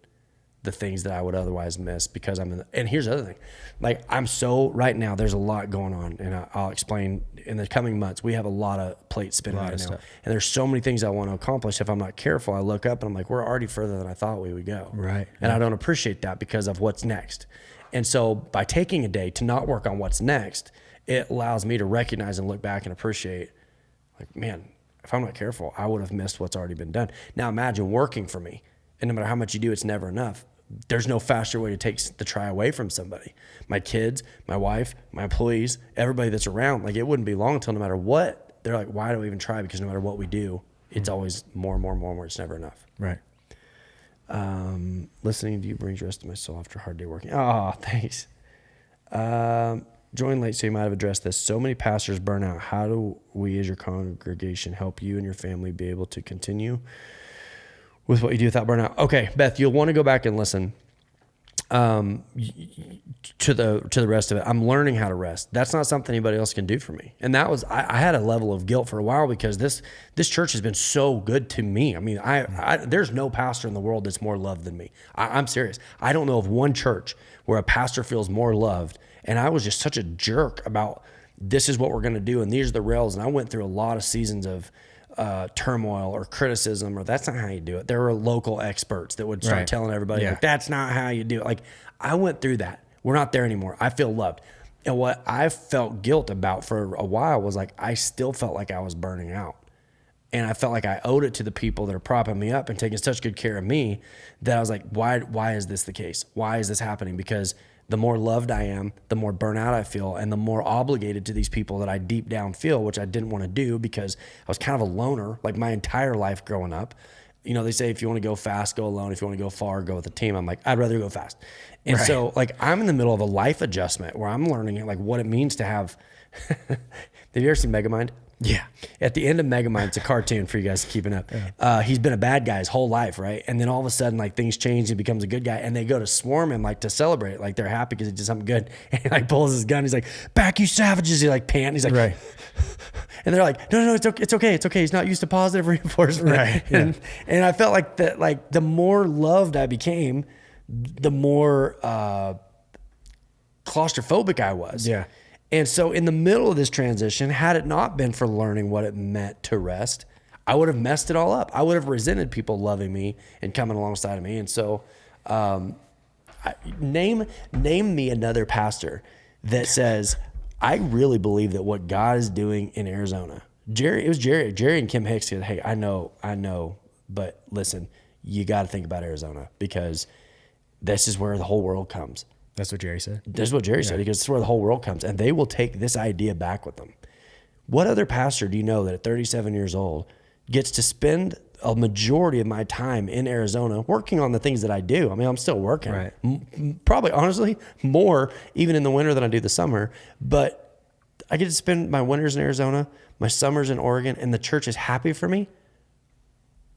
the things that I would otherwise miss because and here's the other thing. Like right now, there's a lot going on, and I'll explain in the coming months. We have a lot of plates spinning right now, and there's so many things I want to accomplish. If I'm not careful, I look up and I'm like, we're already further than I thought we would go. Right. And I don't appreciate that because of what's next. And so by taking a day to not work on what's next, it allows me to recognize and look back and appreciate, like, man, if I'm not careful, I would have missed what's already been done. Now imagine working for me, and no matter how much you do, it's never enough. There's no faster way to take the try away from somebody. My kids, my wife, my employees, everybody that's around, like it wouldn't be long until no matter what, they're like, why do we even try? Because no matter what we do, it's always more and more and more and more. It's never enough. Right. Listening to you brings rest to my soul after a hard day working. Oh, thanks. Join late, so you might have addressed this. So many pastors burn out. How do we as your congregation help you and your family be able to continue with what you do without burnout? Okay, Beth, you'll want to go back and listen. to the rest of it. I'm learning how to rest. That's not something anybody else can do for me. And that was, I had a level of guilt for a while because this church has been so good to me. I mean, there's no pastor in the world that's more loved than me. I'm serious. I don't know of one church where a pastor feels more loved. And I was just such a jerk about this is what we're going to do. And these are the rails. And I went through a lot of seasons of turmoil or criticism, or that's not how you do it. There were local experts that would start telling everybody, like, that's not how you do it. Like, I went through that. We're not there anymore. I feel loved. And what I felt guilt about for a while was like, I still felt like I was burning out. And I felt like I owed it to the people that are propping me up and taking such good care of me that I was like, why is this the case? Why is this happening? Because the more loved I am, the more burnout I feel, and the more obligated to these people that I deep down feel, which I didn't want to do because I was kind of a loner, like my entire life growing up. You know, they say if you want to go fast, go alone. If you want to go far, go with a team. I'm like, I'd rather go fast. And so like I'm in the middle of a life adjustment where I'm learning like what it means to have. Have you ever seen Megamind? Yeah. At the end of Megamind, it's a cartoon for you guys keeping up. He's been a bad guy his whole life, right? And then all of a sudden, like things change, he becomes a good guy, and they go to swarm him, like to celebrate, like they're happy because he did something good. And he like pulls his gun, he's like, "Back, you savages!" He like pant, he's like, and they're like, "No, it's okay. He's not used to positive reinforcement." Right. Yeah. And I felt like that, like the more loved I became, the more claustrophobic I was. Yeah. And so in the middle of this transition, had it not been for learning what it meant to rest, I would have messed it all up. I would have resented people loving me and coming alongside of me. And so name me another pastor that says, I really believe that what God is doing in Arizona. Jerry and Kim Hicks said, "Hey, I know, but listen, you got to think about Arizona because this is where the whole world comes." That's what Jerry said. This is what Jerry said, because it's where the whole world comes, and they will take this idea back with them. What other pastor do you know that at 37 years old gets to spend a majority of my time in Arizona working on the things that I do? I mean, I'm still working. Right. Probably, honestly, more even in the winter than I do the summer. But I get to spend my winters in Arizona, my summers in Oregon, and the church is happy for me.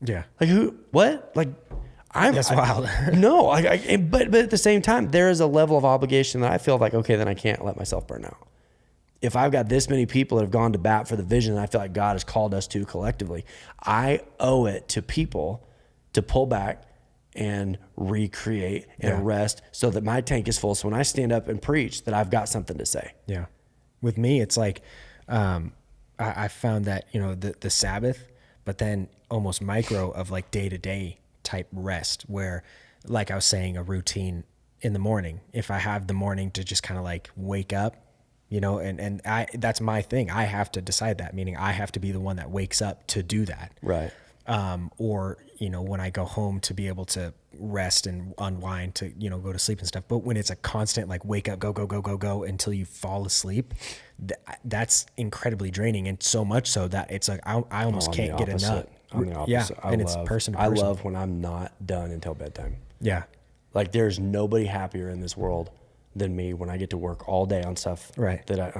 Yeah. Like who? What? Like that's wild. No, but at the same time, there is a level of obligation that I feel like, okay, then I can't let myself burn out. If I've got this many people that have gone to bat for the vision that I feel like God has called us to collectively, I owe it to people to pull back and recreate and rest so that my tank is full. So when I stand up and preach, that I've got something to say. Yeah. With me, it's like, I found that, you know, the Sabbath, but then almost micro of like day-to-day type rest where, like I was saying, a routine in the morning. If I have the morning to just kind of like wake up, you know, and that's my thing. I have to decide that, meaning I have to be the one that wakes up to do that. Right. Or, you know, when I go home to be able to rest and unwind to, you know, go to sleep and stuff. But when it's a constant, like wake up, go until you fall asleep, that's incredibly draining. And so much so that it's like, I almost can't get enough. I'm the opposite. Yeah. And it's person to I person. love when I'm not done until bedtime. Yeah. Like there's nobody happier in this world than me when I get to work all day on stuff. Right. That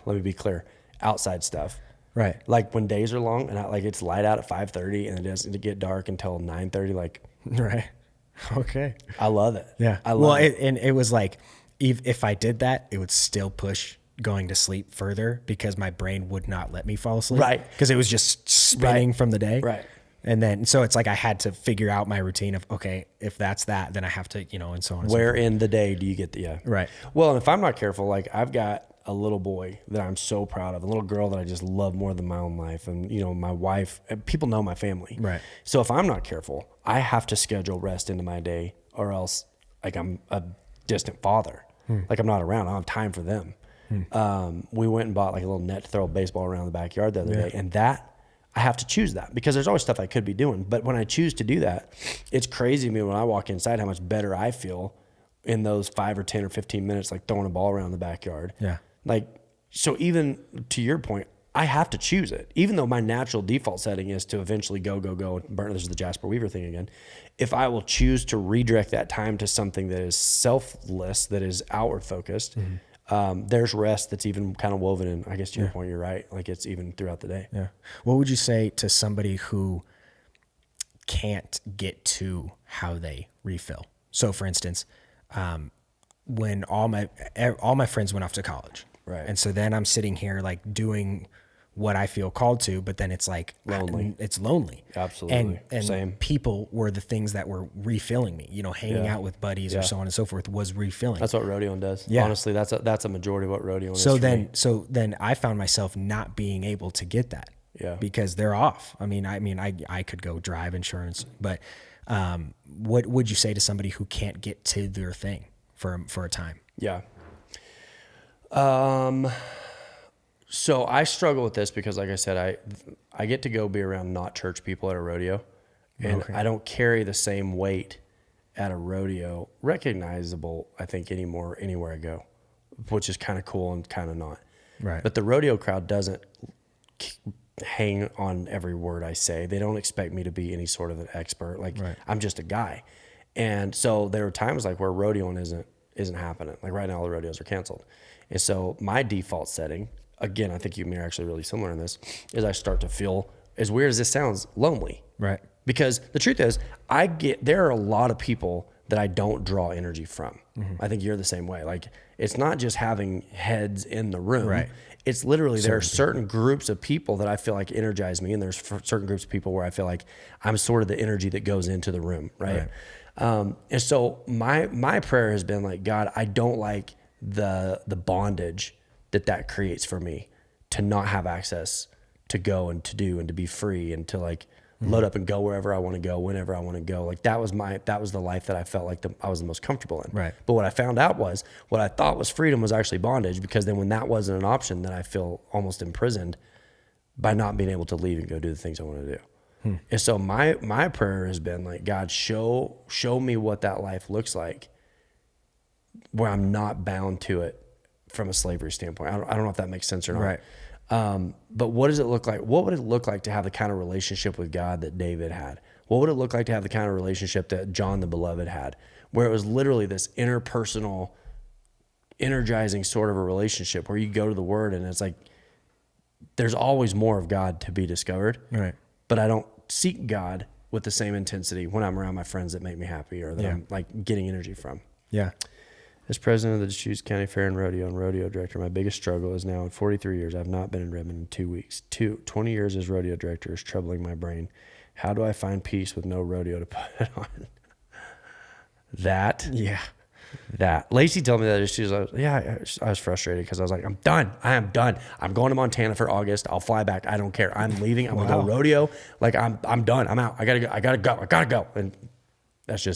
let me be clear, outside stuff. Right. Like when days are long and it's light out at 5:30 and it doesn't get dark until 9:30. Like, right. Okay. I love it. Yeah. I love it. And it was like, if I did that, it would still push going to sleep further because my brain would not let me fall asleep. Right. Because it was just spinning from the day. Right. And then, so it's like I had to figure out my routine of, okay, if that's that, then I have to, you know, and so on. Where in the day do you get Right. Well, and if I'm not careful, like I've got a little boy that I'm so proud of, a little girl that I just love more than my own life. And, you know, my wife, people know my family. Right. So if I'm not careful, I have to schedule rest into my day or else like I'm a distant father. Like I'm not around. I don't have time for them. We went and bought like a little net to throw a baseball around the backyard the other day. And that, I have to choose that because there's always stuff I could be doing. But when I choose to do that, it's crazy to me when I walk inside how much better I feel in those 5 or 10 or 15 minutes, like throwing a ball around the backyard. Yeah. Like, so even to your point, I have to choose it. Even though my natural default setting is to eventually go and burn. This is the Jasper Weaver thing again. If I will choose to redirect that time to something that is selfless, that is outward focused, there's rest that's even kind of woven in. I guess to your point, you're right. Like it's even throughout the day. Yeah. What would you say to somebody who can't get to how they refill? So for instance, when all my friends went off to college. Right. And so then I'm sitting here like doing what I feel called to, but then it's like Lonely. It's lonely. Absolutely. And Same. people were the things that were refilling me, hanging out with buddies or so on and so forth was refilling. That's what rodeoing does. Yeah. Honestly, that's a majority of what rodeoing is. So then I found myself not being able to get that. Yeah. Because they're off. I could go drive insurance, but what would you say to somebody who can't get to their thing for a time? Yeah. So I struggle with this because, like I said, I get to go be around not church people at a rodeo, and I don't carry the same weight at a rodeo, recognizable, I think, anymore anywhere I go, which is kind of cool and kind of not. Right. But the rodeo crowd doesn't hang on every word I say. They don't expect me to be any sort of an expert. Like I'm just a guy. And so there are times like where rodeoing isn't happening. Like right now, all the rodeos are canceled. And so my default setting, again, I think you and me are actually really similar in this, is I start to feel, as weird as this sounds, lonely. Right. Because the truth is, there are a lot of people that I don't draw energy from. Mm-hmm. I think you're the same way. Like it's not just having heads in the room. Right. It's literally there are certain groups of people that I feel like energize me, and there's certain groups of people where I feel like I'm sort of the energy that goes into the room, right? And so my prayer has been like, God, I don't like the bondage that creates for me to not have access to go and to do and to be free and to like load up and go wherever I want to go, whenever I want to go. Like that was the life that I felt like I was the most comfortable in. Right. But what I found out was what I thought was freedom was actually bondage, because then when that wasn't an option, then I feel almost imprisoned by not being able to leave and go do the things I want to do. And so my prayer has been like, God, show me what that life looks like where I'm not bound to it from a slavery standpoint. I don't know if that makes sense or not. Right. But what does it look like? What would it look like to have the kind of relationship with God that David had? What would it look like to have the kind of relationship that John the Beloved had, where it was literally this interpersonal, energizing sort of a relationship where you go to the Word and it's like, there's always more of God to be discovered. Right. But I don't seek God with the same intensity when I'm around my friends that make me happy or that I'm like getting energy from. Yeah. As president of the Deschutes County Fair and rodeo director, my biggest struggle is now in 43 years, I've not been in Redmond in 2 weeks. 20 years as rodeo director is troubling my brain. How do I find peace with no rodeo to put it on? That. Lacey told me that. She was like, I was frustrated because I was like, I'm done. I am done. I'm going to Montana for August. I'll fly back. I don't care. I'm leaving. I'm going to go rodeo. Like I'm done. I'm out. I gotta go. And that's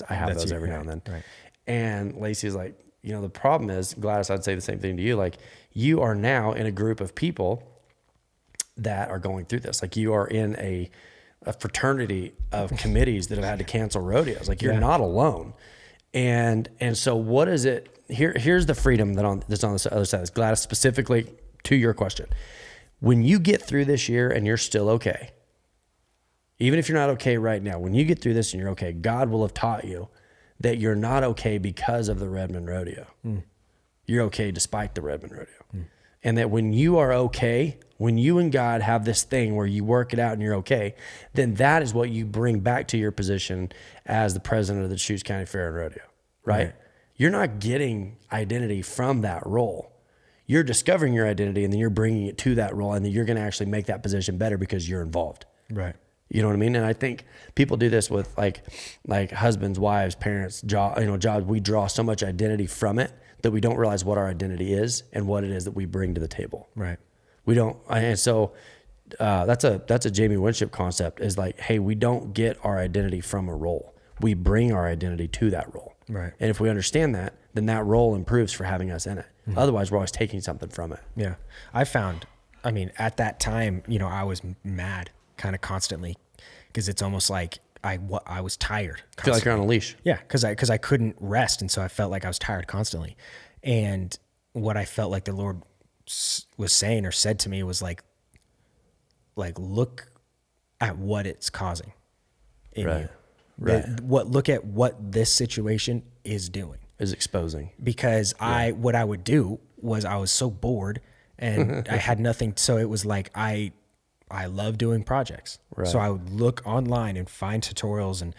I have those every now and then. Right. And Lacey's like, the problem is, Gladys, I'd say the same thing to you. Like you are now in a group of people that are going through this. Like you are in a fraternity of committees that have had to cancel rodeos. Like you're not alone. And so what is it? Here's the freedom that's on the other side. Gladys, specifically to your question. When you get through this year and you're still okay, even if you're not okay right now, when you get through this and you're okay, God will have taught you that you're not okay because of the Redmond Rodeo. You're okay despite the Redmond Rodeo. And that when you are okay, when you and God have this thing where you work it out and you're okay, then that is what you bring back to your position as the president of the Deschutes County Fair and Rodeo, right? You're not getting identity from that role. You're discovering your identity and then you're bringing it to that role, and then you're going to actually make that position better because you're involved. Right. You know what I mean? And I think people do this with like husbands, wives, parents, jobs. We draw so much identity from it that we don't realize what our identity is and what it is that we bring to the table. Right. We don't. And so that's a Jamie Winship concept, is like, hey, we don't get our identity from a role. We bring our identity to that role. Right. And if we understand that, then that role improves for having us in it. Mm-hmm. Otherwise, we're always taking something from it. Yeah. I found, at that time, I was mad kind of constantly, because it's almost like I was tired constantly. Feel like you're on a leash. Yeah, because I couldn't rest, and so I felt like I was tired constantly. And what I felt like the Lord was saying or said to me was like look at what it's causing in you. Right. Look at what this situation is doing. Is exposing. Because what I would do was I was so bored and I had nothing. So it was like I love doing projects. Right. So I would look online and find tutorials and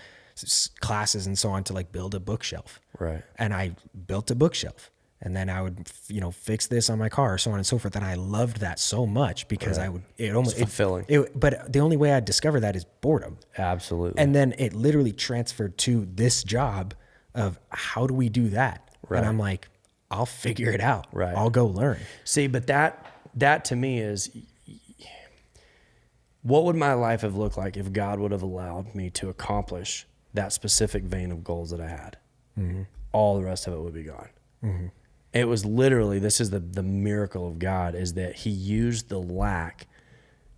classes and so on to like build a bookshelf. Right. And I built a bookshelf, and then I would, fix this on my car, so on and so forth. And I loved that so much because it's fulfilling. But the only way I discover that is boredom. Absolutely. And then it literally transferred to this job of how do we do that? Right. And I'm like, I'll figure it out. Right. I'll go learn. See, but that to me is, what would my life have looked like if God would have allowed me to accomplish that specific vein of goals that I had? Mm-hmm. All the rest of it would be gone. Mm-hmm. It was literally, this is the miracle of God, is that he used the lack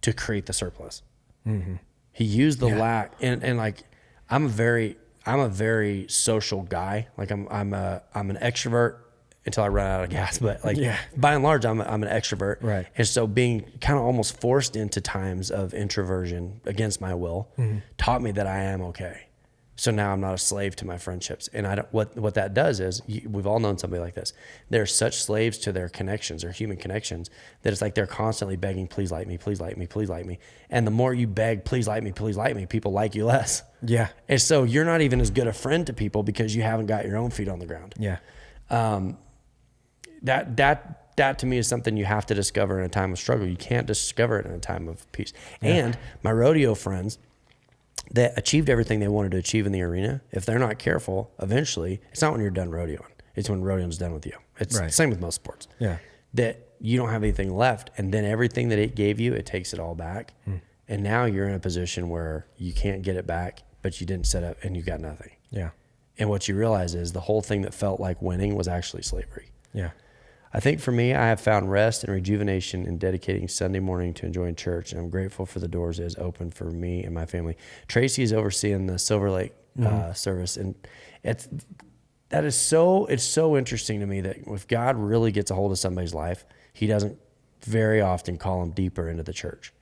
to create the surplus. Mm-hmm. He used the lack, and like, I'm a very social guy. Like I'm an extrovert until I run out of gas, but like by and large, I'm an extrovert. Right. And so being kind of almost forced into times of introversion against my will taught me that I am okay. So now I'm not a slave to my friendships. And what that does is, we've all known somebody like this. They're such slaves to their connections, their human connections, that it's like they're constantly begging, please like me, please like me, please like me. And the more you beg, please like me, people like you less. Yeah. And so you're not even as good a friend to people because you haven't got your own feet on the ground. Yeah. That to me is something you have to discover in a time of struggle. You can't discover it in a time of peace. Yeah. And my rodeo friends that achieved everything they wanted to achieve in the arena, if they're not careful, eventually, it's not when you're done rodeoing. It's when rodeoing's done with you. It's the same with most sports. Yeah. That you don't have anything left, and then everything that it gave you, it takes it all back. And now you're in a position where you can't get it back, but you didn't set up and you got nothing. Yeah. And what you realize is the whole thing that felt like winning was actually slavery. Yeah. I think for me, I have found rest and rejuvenation in dedicating Sunday morning to enjoying church, and I'm grateful for the doors it has opened for me and my family. Tracy is overseeing the Silver Lake service, and it's so interesting to me that if God really gets a hold of somebody's life, he doesn't very often call them deeper into the church.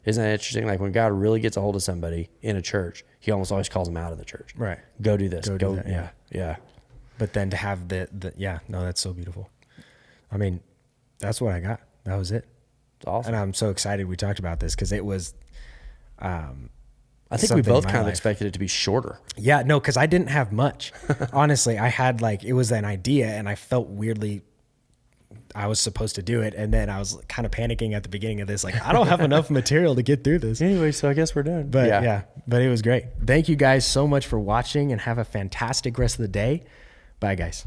Isn't that interesting? Like when God really gets a hold of somebody in a church, he almost always calls them out of the church. Right. Go do this. Go do that. Yeah. Yeah. But then to have that's so beautiful. I mean, that's what I got. That was it. It's awesome. And I'm so excited we talked about this because it was, I think we both kind of expected it to be shorter. Yeah, no, because I didn't have much. Honestly, I had it was an idea and I felt weirdly I was supposed to do it. And then I was kind of panicking at the beginning of this. Like, I don't have enough material to get through this. Anyway, so I guess we're done. But but it was great. Thank you guys so much for watching and have a fantastic rest of the day. Bye, guys.